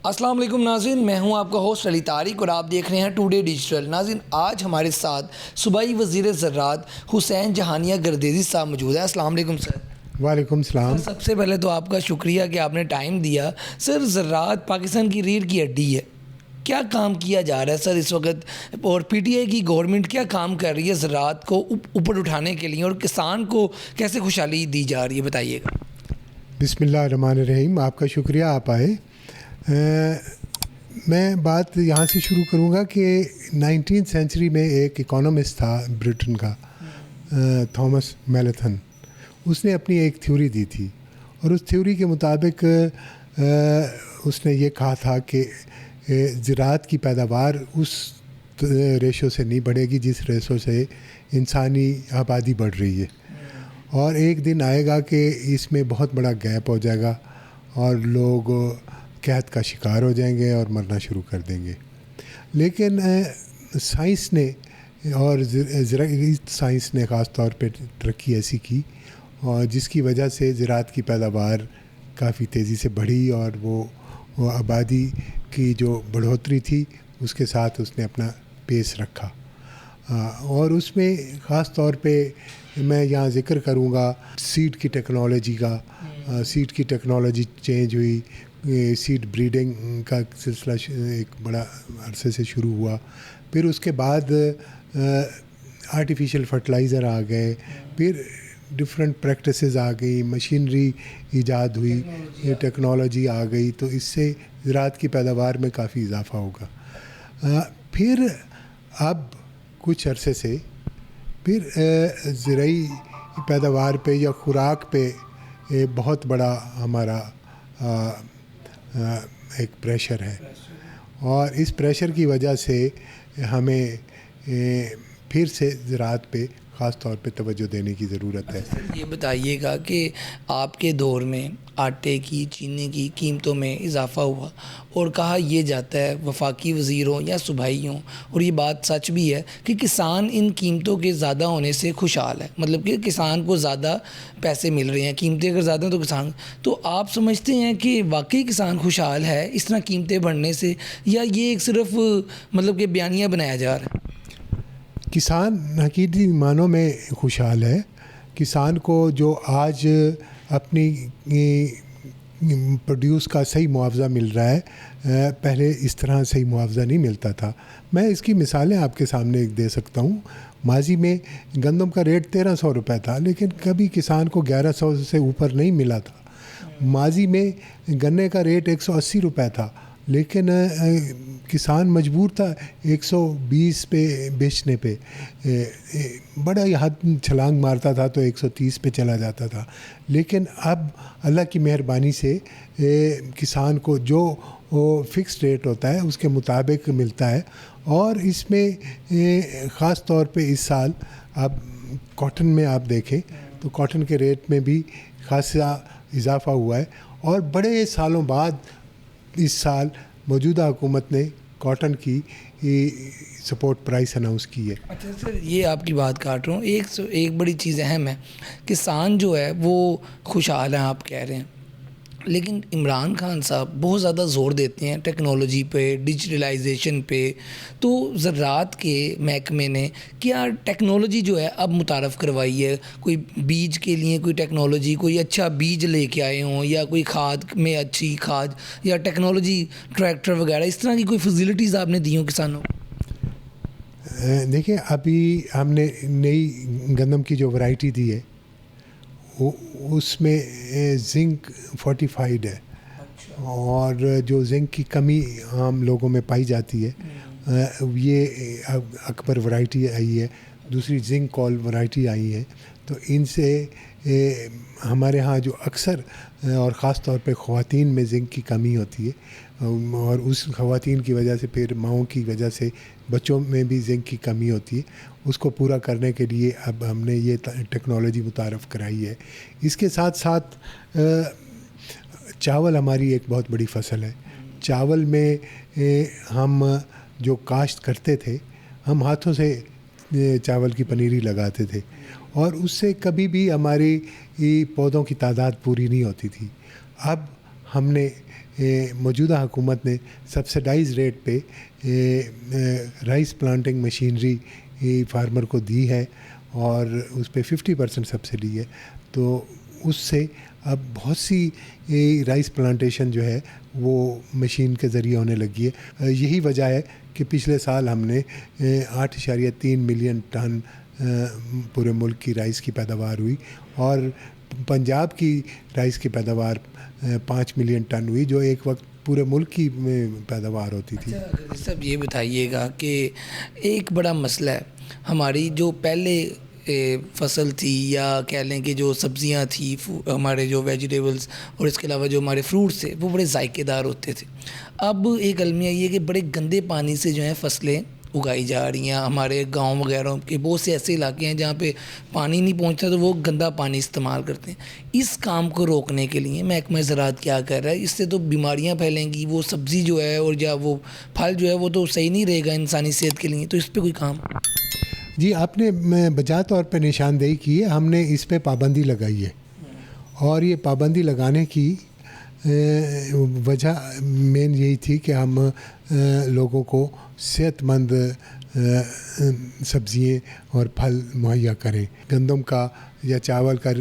السلام علیکم ناظرین، میں ہوں آپ کا ہوسٹ علی طارق اور آپ دیکھ رہے ہیں ٹوڈے ڈیجیٹل۔ ناظرین، آج ہمارے ساتھ صوبائی وزیر زراعت حسین جہانیہ گردیزی صاحب موجود ہیں۔ السلام علیکم سر۔ وعلیکم السلام۔ سب سے پہلے تو آپ کا شکریہ کہ آپ نے ٹائم دیا۔ سر، زراعت پاکستان کی ریڑھ کی ہڈی ہے، کیا کام کیا جا رہا ہے سر اس وقت، اور پی ٹی آئی کی گورنمنٹ کیا کام کر رہی ہے زراعت کو اوپر اٹھانے کے لیے، اور کسان کو کیسے خوشحالی دی جا رہی ہے، بتائیے گا۔ بسم اللہ الرحمن الرحیم، آپ کا شکریہ آپ آئے۔ میں بات یہاں سے شروع کروں گا کہ 19 سینچری میں ایک اکانومسٹ تھا برٹن کا، تھامس میلتھن۔ اس نے اپنی ایک تھیوری دی تھی، اور اس تھیوری کے مطابق اس نے یہ کہا تھا کہ زراعت کی پیداوار اس ریشو سے نہیں بڑھے گی جس ریشو سے انسانی آبادی بڑھ رہی ہے، اور ایک دن آئے گا کہ اس میں بہت بڑا گیپ ہو جائے گا اور لوگ قحط کا شکار ہو جائیں گے اور مرنا شروع کر دیں گے۔ لیکن سائنس نے اور زرعی سائنس نے خاص طور پہ ترقی ایسی کی، اور جس کی وجہ سے زراعت کی پیداوار کافی تیزی سے بڑھی، اور وہ آبادی کی جو بڑھوتری تھی اس کے ساتھ اس نے اپنا پیس رکھا۔ اور اس میں خاص طور پہ میں یہاں ذکر کروں گا سیڈ کی ٹیکنالوجی کا۔ سیڈ کی ٹیکنالوجی چینج ہوئی، سیڈ بریڈنگ کا سلسلہ ایک بڑا عرصے سے شروع ہوا، پھر اس کے بعد آرٹیفیشل فرٹیلائزر آ گئے، پھر ڈفرینٹ پریکٹسز آ گئی، مشینری ایجاد ہوئی، یہ ٹیکنالوجی آ گئی، تو اس سے زراعت کی پیداوار میں کافی اضافہ ہوگا۔ پھر اب کچھ عرصے سے پھر زرعی پیداوار پہ یا خوراک پہ بہت بڑا ہمارا ایک پریشر ہے، اور اس پریشر کی وجہ سے ہمیں پھر سے زراعت پہ خاص طور پہ توجہ دینے کی ضرورت ہے۔ یہ بتائیے گا کہ آپ کے دور میں آٹے کی، چینی کی قیمتوں میں اضافہ ہوا، اور کہا یہ جاتا ہے وفاقی وزیروں یا صوبائی ہوں، اور یہ بات سچ بھی ہے کہ کسان ان قیمتوں کے زیادہ ہونے سے خوشحال ہے، مطلب کہ کسان کو زیادہ پیسے مل رہے ہیں، قیمتیں اگر زیادہ ہیں تو کسان، تو آپ سمجھتے ہیں کہ واقعی کسان خوشحال ہے اس طرح قیمتیں بڑھنے سے، یا یہ ایک صرف مطلب کہ بیانیہ بنایا جا رہا ہے؟ کسان حقیقی معنوں میں خوشحال ہے۔ کسان کو جو آج اپنی پروڈیوس کا صحیح معاوضہ مل رہا ہے، پہلے اس طرح صحیح معاوضہ نہیں ملتا تھا۔ میں اس کی مثالیں آپ کے سامنے دے سکتا ہوں۔ ماضی میں گندم کا ریٹ 1300 روپے تھا، لیکن کبھی کسان کو 1100 سے اوپر نہیں ملا تھا۔ ماضی میں گنے کا ریٹ 180 روپے تھا، لیکن کسان مجبور تھا 120 پہ بیچنے پہ، بڑا یہ حد چھلانگ مارتا تھا تو 130 پہ چلا جاتا تھا۔ لیکن اب اللہ کی مہربانی سے کسان کو جو فکس ریٹ ہوتا ہے اس کے مطابق ملتا ہے، اور اس میں خاص طور پہ اس سال اب کاٹن میں آپ دیکھیں تو کاٹن کے ریٹ میں بھی خاصا اضافہ ہوا ہے، اور بڑے سالوں بعد اس سال موجودہ حکومت نے کاٹن کی سپورٹ پرائس اناؤنس کی ہے۔ اچھا سر، یہ آپ کی بات کاٹ رہا ہوں، ایک بڑی چیز اہم ہے، کسان جو ہے وہ خوشحال ہیں آپ کہہ رہے ہیں، لیکن عمران خان صاحب بہت زیادہ زور دیتے ہیں ٹیکنالوجی پہ، ڈیجیٹلائزیشن پہ، تو زراعت کے محکمے نے کیا ٹیکنالوجی جو ہے اب متعارف کروائی ہے؟ کوئی بیج کے لیے کوئی ٹیکنالوجی، کوئی اچھا بیج لے کے آئے ہوں، یا کوئی کھاد میں اچھی کھاد یا ٹیکنالوجی، ٹریکٹر وغیرہ اس طرح کی کوئی فیسلٹیز آپ نے دی ہوں کسانوں کو؟ دیکھیں، ابھی ہم نے نئی گندم کی جو ورائٹی دی ہے اس میں زنک فورٹیفائڈ ہے، اور جو زنک کی کمی عام لوگوں میں پائی جاتی ہے، یہ اکبر ورائٹی آئی ہے، دوسری زنک کال ورائٹی آئی ہے، تو ان سے ہمارے ہاں جو اکثر اور خاص طور پہ خواتین میں زنک کی کمی ہوتی ہے، اور اس خواتین کی وجہ سے پھر ماؤں کی وجہ سے بچوں میں بھی زنک کی کمی ہوتی ہے، اس کو پورا کرنے کے لیے اب ہم نے یہ ٹیکنالوجی متعارف کرائی ہے۔ اس کے ساتھ ساتھ چاول ہماری ایک بہت بڑی فصل ہے۔ چاول میں ہم جو کاشت کرتے تھے، ہم ہاتھوں سے چاول کی پنیری لگاتے تھے، اور اس سے کبھی بھی ہماری پودوں کی تعداد پوری نہیں ہوتی تھی۔ اب ہم نے موجودہ حکومت نے سبسڈائز ریٹ پہ رائس پلانٹنگ مشینری فارمر کو دی ہے اور اس پہ 50% سبسڈی ہے. تو اس سے اب بہت سی رائس پلانٹیشن جو ہے وہ مشین کے ذریعے ہونے لگی ہے. یہی وجہ ہے کہ پچھلے سال ہم نے 8.3 ملین ٹن پورے ملک کی رائس کی پیداوار ہوئی اور پنجاب کی رائس کی پیداوار 5 ملین ٹن ہوئی, جو ایک وقت پورے ملک کی پیداوار ہوتی تھی. سب یہ بتائیے گا کہ ایک بڑا مسئلہ ہے ہماری جو پہلے فصل تھی یا کہہ لیں کہ جو سبزیاں تھیں ہمارے جو ویجیٹیبلز اور اس کے علاوہ جو ہمارے فروٹس تھے وہ بڑے ذائقے دار ہوتے تھے. اب ایک المیہ یہ ہے کہ بڑے گندے پانی سے جو ہیں فصلیں اگائی جا رہی ہیں. ہمارے گاؤں وغیرہ کے بہت سے ایسے علاقے ہیں جہاں پہ پانی نہیں پہنچتا تو وہ گندا پانی استعمال کرتے ہیں. اس کام کو روکنے کے لیے محکمہ زراعت کیا کر رہا ہے؟ اس سے تو بیماریاں پھیلیں گی, وہ سبزی جو ہے اور یا وہ پھل جو ہے وہ تو صحیح نہیں رہے گا انسانی صحت کے لیے. تو اس پہ کوئی کام؟ جی, آپ نے بجا طور پہ نشاندہی کی ہے. ہم نے اس پہ پابندی لگائی ہے اور یہ پابندی لگانے کی وجہ مین یہی تھی کہ ہم لوگوں کو صحت مند سبزیاں اور پھل مہیا کریں. گندم کا یا چاول کا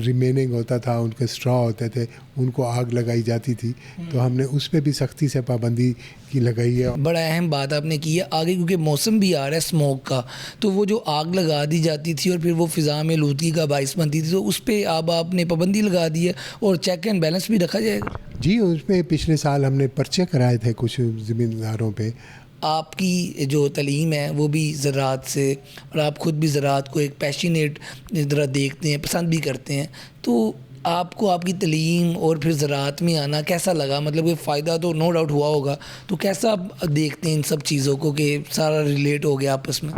ریمیننگ ہوتا تھا, ان کے اسٹرا ہوتے تھے, ان کو آگ لگائی جاتی تھی. تو ہم نے اس پہ بھی سختی سے پابندی کی لگائی ہے. بڑا اہم بات آپ نے کی ہے آگے, کیونکہ موسم بھی آ رہا ہے اسموک کا, تو وہ جو آگ لگا دی جاتی تھی اور پھر وہ فضا میں آلودگی کا باعث بنتی تھی, تو اس پہ اب آپ نے پابندی لگا دی ہے اور چیک اینڈ بیلنس بھی رکھا جائے گا. جی, اس پہ پچھلے سال ہم نے پرچے کرائے تھے کچھ زمینداروں پہ. آپ کی جو تعلیم ہے وہ بھی زراعت سے, اور آپ خود بھی زراعت کو ایک پیشنیٹ طرح دیکھتے ہیں, پسند بھی کرتے ہیں, تو آپ کو آپ کی تعلیم اور پھر زراعت میں آنا کیسا لگا؟ مطلب کہ فائدہ تو نو ڈاؤٹ ہوا ہوگا, تو کیسا آپ دیکھتے ہیں ان سب چیزوں کو کہ سارا ریلیٹ ہو گیا آپس میں؟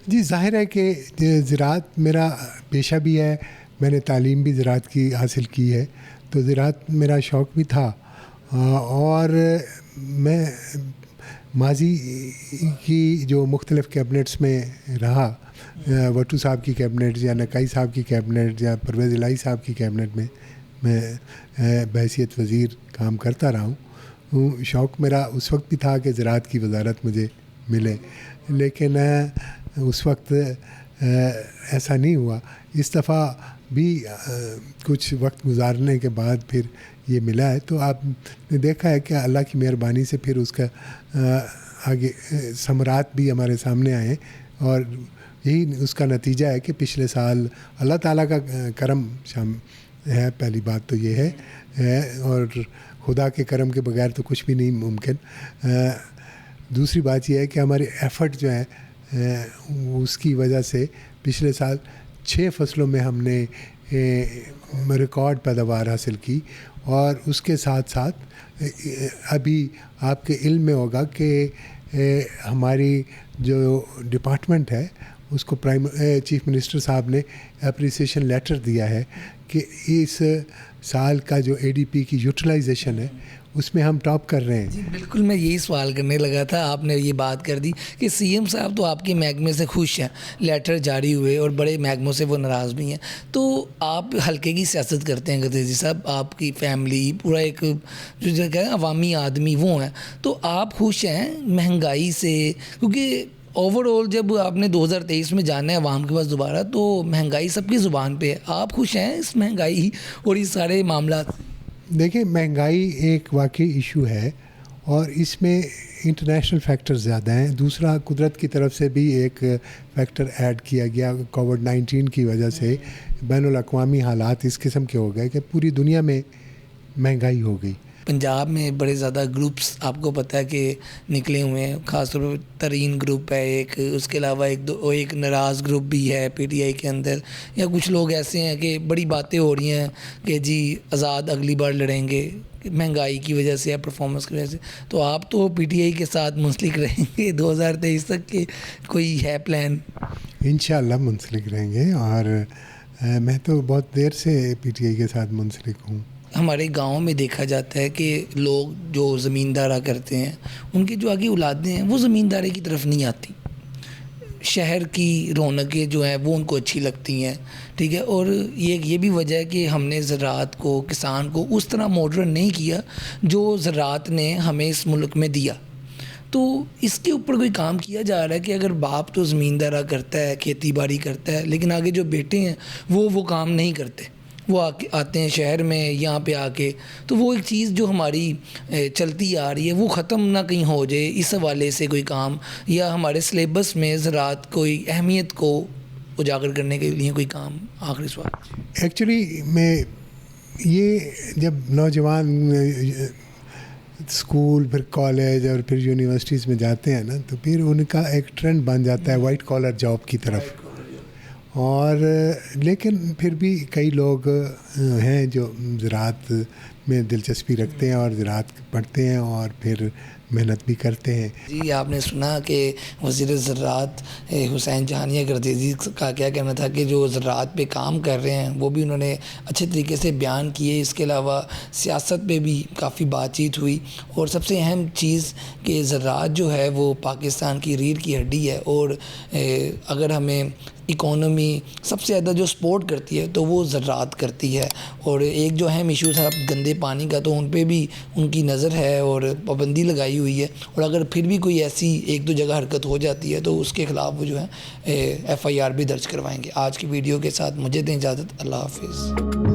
جی, ظاہر ہے کہ زراعت میرا پیشہ بھی ہے, میں نے تعلیم بھی زراعت کی حاصل کی ہے, تو زراعت میرا شوق بھی تھا. اور میں ماضی کی جو مختلف کیبنٹس میں رہا, وٹو صاحب کی کیبنٹ یا نقائی صاحب کی کیبنٹ یا پرویز الہی صاحب کی کیبنٹ میں بحیثیت وزیر کام کرتا رہا ہوں. شوق میرا اس وقت بھی تھا کہ زراعت کی وزارت مجھے ملے, لیکن اس وقت ایسا نہیں ہوا. اس دفعہ بھی کچھ وقت گزارنے کے بعد پھر یہ ملا ہے. تو آپ نے دیکھا ہے کہ اللہ کی مہربانی سے پھر اس کا آگے ثمرات بھی ہمارے سامنے آئے, اور یہی اس کا نتیجہ ہے کہ پچھلے سال اللہ تعالیٰ کا کرم ہے. پہلی بات تو یہ ہے, اور خدا کے کرم کے بغیر تو کچھ بھی نہیں ممکن. دوسری بات یہ ہے کہ ہمارے ایفرٹ جو ہے اس کی وجہ سے پچھلے سال 6 فصلوں میں ہم نے ریکارڈ پیداوار حاصل کی. اور اس کے ساتھ ساتھ ابھی آپ کے علم میں ہوگا کہ ہماری جو ڈپارٹمنٹ ہے اس کو چیف منسٹر صاحب نے اپریسیشن لیٹر دیا ہے کہ اس سال کا جو ADP کی یوٹیلائزیشن ہے اس میں ہم ٹاپ کر رہے ہیں. جی بالکل, میں یہی سوال کرنے لگا تھا, آپ نے یہ بات کر دی کہ CM صاحب تو آپ کے محکمے سے خوش ہیں, لیٹر جاری ہوئے, اور بڑے محکموں سے وہ ناراض بھی ہیں. تو آپ حلقے کی سیاست کرتے ہیں غدیری صاحب, آپ کی فیملی پورا ایک جو کہتے ہیں عوامی آدمی وہ ہیں, تو آپ خوش ہیں مہنگائی سے؟ کیونکہ اوور آل جب آپ نے 2023 میں جانا ہے عوام کے پاس دوبارہ, تو مہنگائی سب کی زبان پہ ہے. آپ خوش ہیں اس مہنگائی اور اس سارے معاملات؟ دیکھیں, مہنگائی ایک واقعی ایشو ہے اور اس میں انٹرنیشنل فیکٹر زیادہ ہیں. دوسرا, قدرت کی طرف سے بھی ایک فیکٹر ایڈ کیا گیا. کووڈ-19 کی وجہ سے بین الاقوامی حالات اس قسم کے ہو گئے کہ پوری دنیا میں مہنگائی ہو گئی. پنجاب میں بڑے زیادہ گروپس آپ کو پتہ ہے کہ نکلے ہوئے ہیں, خاص طور پر ترین گروپ ہے ایک, اس کے علاوہ ایک ناراض گروپ بھی ہے PTI کے اندر, یا کچھ لوگ ایسے ہیں کہ بڑی باتیں ہو رہی ہیں کہ جی آزاد اگلی بار لڑیں گے مہنگائی کی وجہ سے یا پرفارمنس کی وجہ سے. تو آپ تو PTI کے ساتھ منسلک رہیں گے 2023 تک کے کوئی ہے پلان؟ انشاءاللہ منسلک رہیں گے, اور میں تو بہت دیر سے PTI کے ساتھ منسلک ہوں. ہمارے گاؤں میں دیکھا جاتا ہے کہ لوگ جو زمیندارہ کرتے ہیں ان کی جو آگے اولادیں ہیں وہ زمینداری کی طرف نہیں آتی. شہر کی رونقیں جو ہیں وہ ان کو اچھی لگتی ہیں، ٹھیک ہے. اور یہ بھی وجہ ہے کہ ہم نے زراعت کو، کسان کو اس طرح ماڈرن نہیں کیا جو زراعت نے ہمیں اس ملک میں دیا. تو اس کے اوپر کوئی کام کیا جا رہا ہے کہ اگر باپ تو زمیندارہ کرتا ہے، کھیتی باڑی کرتا ہے، لیکن آگے جو بیٹے ہیں وہ کام نہیں کرتے، وہ آتے ہیں شہر میں یہاں پہ آ کے. تو وہ ایک چیز جو ہماری چلتی آ رہی ہے وہ ختم نہ کہیں ہو جائے، اس حوالے سے کوئی کام، یا ہمارے سلیبس میں زراعت کوئی اہمیت کو اجاگر کرنے کے لیے کوئی کام. آخری سوال. ایکچولی میں یہ جب نوجوان اسکول پھر کالج اور پھر یونیورسٹیز میں جاتے ہیں نا، تو پھر ان کا ایک ٹرینڈ بن جاتا ہے وائٹ کالر جاب کی طرف. اور لیکن پھر بھی کئی لوگ ہیں جو زراعت میں دلچسپی رکھتے ہیں اور زراعت پڑھتے ہیں اور پھر محنت بھی کرتے ہیں. جی آپ نے سنا کہ وزیر زراعت حسین جہانیہ گردیزی کا کیا کہنا تھا کہ جو زراعت پہ کام کر رہے ہیں وہ بھی انہوں نے اچھے طریقے سے بیان کیے. اس کے علاوہ سیاست پہ بھی کافی بات چیت ہوئی، اور سب سے اہم چیز کہ زراعت جو ہے وہ پاکستان کی ریڑھ کی ہڈی ہے، اور اگر ہمیں اکانومی سب سے زیادہ جو سپورٹ کرتی ہے تو وہ زراعت کرتی ہے. اور ایک جو اہم ایشو تھا گندے پانی کا، تو ان پہ بھی ان کی نظر ہے اور پابندی لگائی ہوئی ہے. اور اگر پھر بھی کوئی ایسی ایک دو جگہ حرکت ہو جاتی ہے تو اس کے خلاف وہ جو ہے FIR بھی درج کروائیں گے. آج کی ویڈیو کے ساتھ مجھے دیں اجازت. اللہ حافظ.